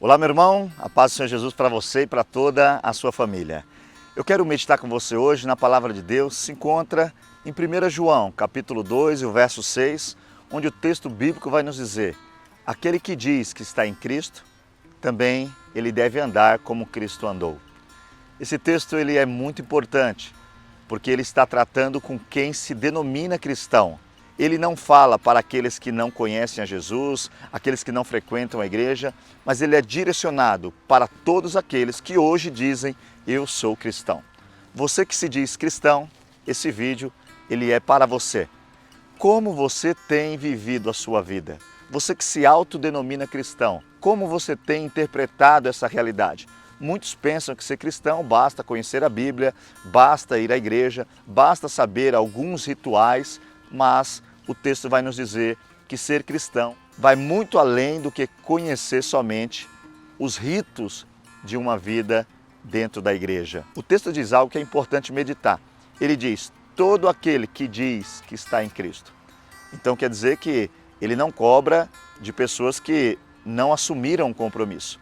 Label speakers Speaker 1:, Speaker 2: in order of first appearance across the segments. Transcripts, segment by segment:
Speaker 1: Olá, meu irmão, a paz do Senhor Jesus para você e para toda a sua família. Eu quero meditar com você hoje na palavra de Deus, se encontra em 1 João, capítulo 2, e o verso 6, onde o texto bíblico vai nos dizer: aquele que diz que está em Cristo, também ele deve andar como Cristo andou. Esse texto ele é muito importante, porque ele está tratando com quem se denomina cristão. Ele não fala para aqueles que não conhecem a Jesus, aqueles que não frequentam a igreja, mas ele é direcionado para todos aqueles que hoje dizem: eu sou cristão. Você que se diz cristão, esse vídeo ele é para você. Como você tem vivido a sua vida? Você que se autodenomina cristão, como você tem interpretado essa realidade? Muitos pensam que ser cristão basta conhecer a Bíblia, basta ir à igreja, basta saber alguns rituais, mas o texto vai nos dizer que ser cristão vai muito além do que conhecer somente os ritos de uma vida dentro da igreja. O texto diz algo que é importante meditar. Ele diz: todo aquele que diz que está em Cristo. Então quer dizer que ele não cobra de pessoas que não assumiram um compromisso.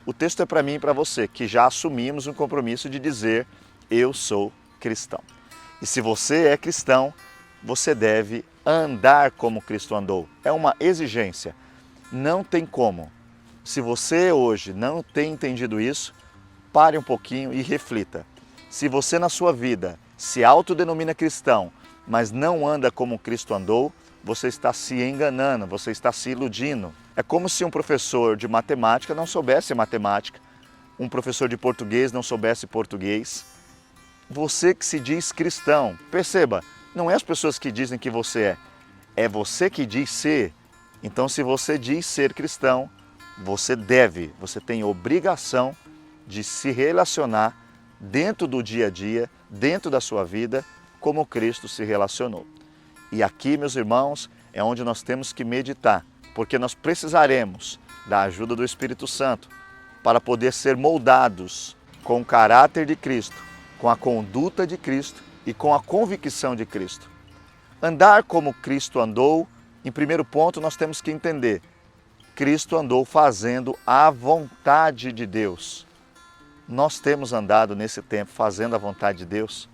Speaker 1: O texto é para mim e para você, que já assumimos um compromisso de dizer: eu sou cristão. E se você é cristão, você deve andar como Cristo andou. É uma exigência. Não tem como. Se você hoje não tem entendido isso, pare um pouquinho e reflita. Se você na sua vida se autodenomina cristão, mas não anda como Cristo andou, você está se enganando, você está se iludindo. É como se um professor de matemática não soubesse matemática, um professor de português não soubesse português. Você que se diz cristão, perceba, não é as pessoas que dizem que você é você que diz ser. Então, se você diz ser cristão, você tem obrigação de se relacionar dentro do dia a dia, dentro da sua vida, como Cristo se relacionou. E aqui, meus irmãos, é onde nós temos que meditar, porque nós precisaremos da ajuda do Espírito Santo para poder ser moldados com o caráter de Cristo, com a conduta de Cristo e com a convicção de Cristo. Andar como Cristo andou, em primeiro ponto nós temos que entender: Cristo andou fazendo a vontade de Deus. Nós temos andado nesse tempo fazendo a vontade de Deus?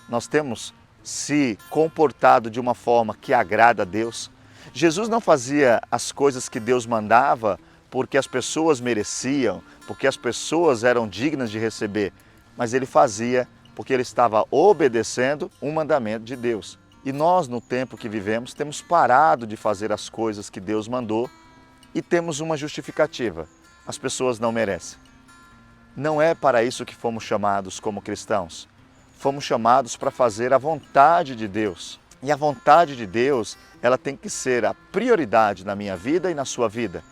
Speaker 1: Nós temos se comportado de uma forma que agrada a Deus? Jesus não fazia as coisas que Deus mandava porque as pessoas mereciam, porque as pessoas eram dignas de receber, mas ele fazia porque ele estava obedecendo um mandamento de Deus. E nós, no tempo que vivemos, temos parado de fazer as coisas que Deus mandou e temos uma justificativa: as pessoas não merecem. Não é para isso que fomos chamados como cristãos. Fomos chamados para fazer a vontade de Deus. E a vontade de Deus, ela tem que ser a prioridade na minha vida e na sua vida,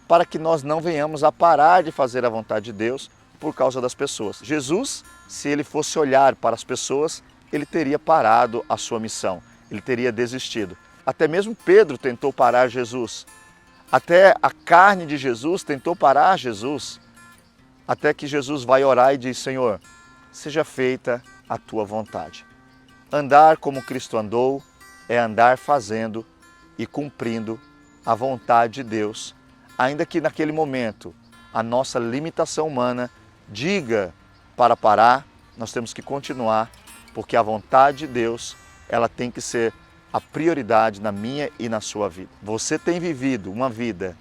Speaker 1: para que nós não venhamos a parar de fazer a vontade de Deus por causa das pessoas. Jesus, se ele fosse olhar para as pessoas, ele teria parado a sua missão, ele teria desistido. Até mesmo Pedro tentou parar Jesus. Até a carne de Jesus tentou parar Jesus. Até que Jesus vai orar e diz: Senhor, seja feita a tua vontade. Andar como Cristo andou é andar fazendo e cumprindo a vontade de Deus, ainda que naquele momento a nossa limitação humana diga para parar, nós temos que continuar, porque a vontade de Deus, ela tem que ser a prioridade na minha e na sua vida. Você tem vivido uma vida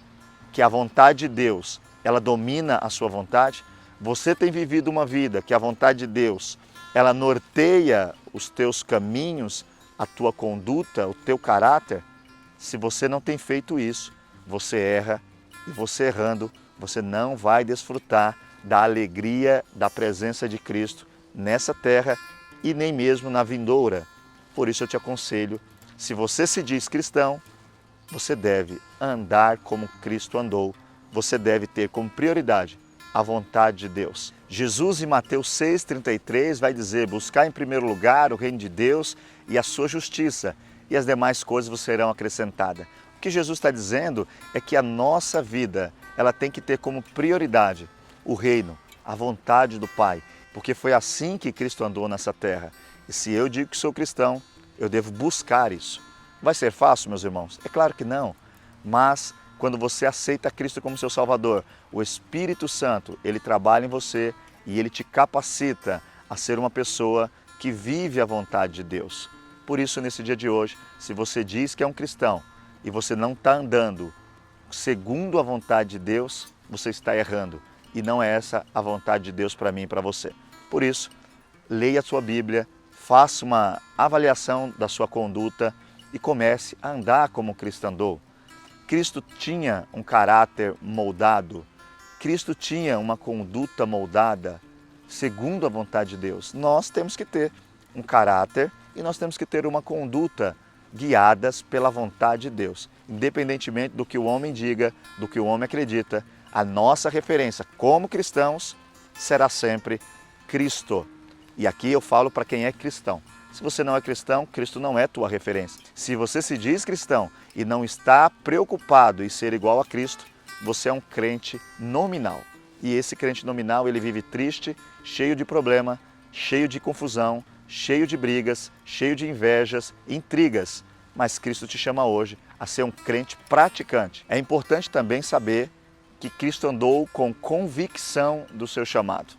Speaker 1: que a vontade de Deus, ela domina a sua vontade? Você tem vivido uma vida que a vontade de Deus, ela norteia os teus caminhos, a tua conduta, o teu caráter? Se você não tem feito isso, você erra, e você errando, você não vai desfrutar da alegria da presença de Cristo nessa terra e nem mesmo na vindoura. Por isso eu te aconselho, se você se diz cristão, você deve andar como Cristo andou, você deve ter como prioridade a vontade de Deus. Jesus, em Mateus 6,33, vai dizer: buscar em primeiro lugar o reino de Deus e a sua justiça, e as demais coisas vos serão acrescentadas. O que Jesus está dizendo é que a nossa vida, ela tem que ter como prioridade o reino, a vontade do Pai, porque foi assim que Cristo andou nessa terra. E se eu digo que sou cristão, eu devo buscar isso. Vai ser fácil, meus irmãos? É claro que não, mas Quando você aceita Cristo como seu Salvador, o Espírito Santo, ele trabalha em você e ele te capacita a ser uma pessoa que vive a vontade de Deus. Por isso, nesse dia de hoje, se você diz que é um cristão e você não está andando segundo a vontade de Deus, você está errando. E não é essa a vontade de Deus para mim e para você. Por isso, leia a sua Bíblia, faça uma avaliação da sua conduta e comece a andar como Cristo andou. Cristo tinha um caráter moldado, Cristo tinha uma conduta moldada segundo a vontade de Deus. Nós temos que ter um caráter e nós temos que ter uma conduta guiadas pela vontade de Deus. Independentemente do que o homem diga, do que o homem acredita, a nossa referência como cristãos será sempre Cristo. E aqui eu falo para quem é cristão. Se você não é cristão, Cristo não é tua referência. Se você se diz cristão e não está preocupado em ser igual a Cristo, você é um crente nominal. E esse crente nominal, ele vive triste, cheio de problema, cheio de confusão, cheio de brigas, cheio de invejas, intrigas. Mas Cristo te chama hoje a ser um crente praticante. É importante também saber que Cristo andou com convicção do seu chamado.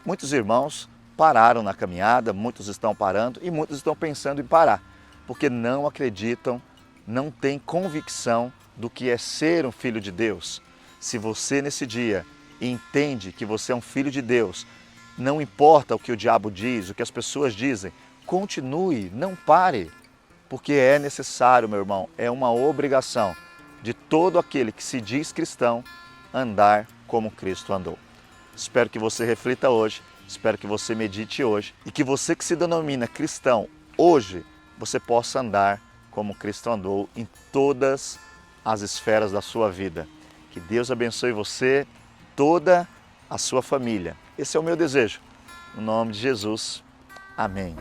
Speaker 1: Muitos irmãos pararam na caminhada, muitos estão parando e muitos estão pensando em parar, porque não acreditam, não têm convicção do que é ser um filho de Deus. Se você nesse dia entende que você é um filho de Deus, não importa o que o diabo diz, o que as pessoas dizem, continue, não pare, porque é necessário, meu irmão, é uma obrigação de todo aquele que se diz cristão andar como Cristo andou. Espero que você reflita hoje, espero que você medite hoje e que você que se denomina cristão hoje, você possa andar como Cristo andou em todas as esferas da sua vida. Que Deus abençoe você, toda a sua família. Esse é o meu desejo. No nome de Jesus. Amém.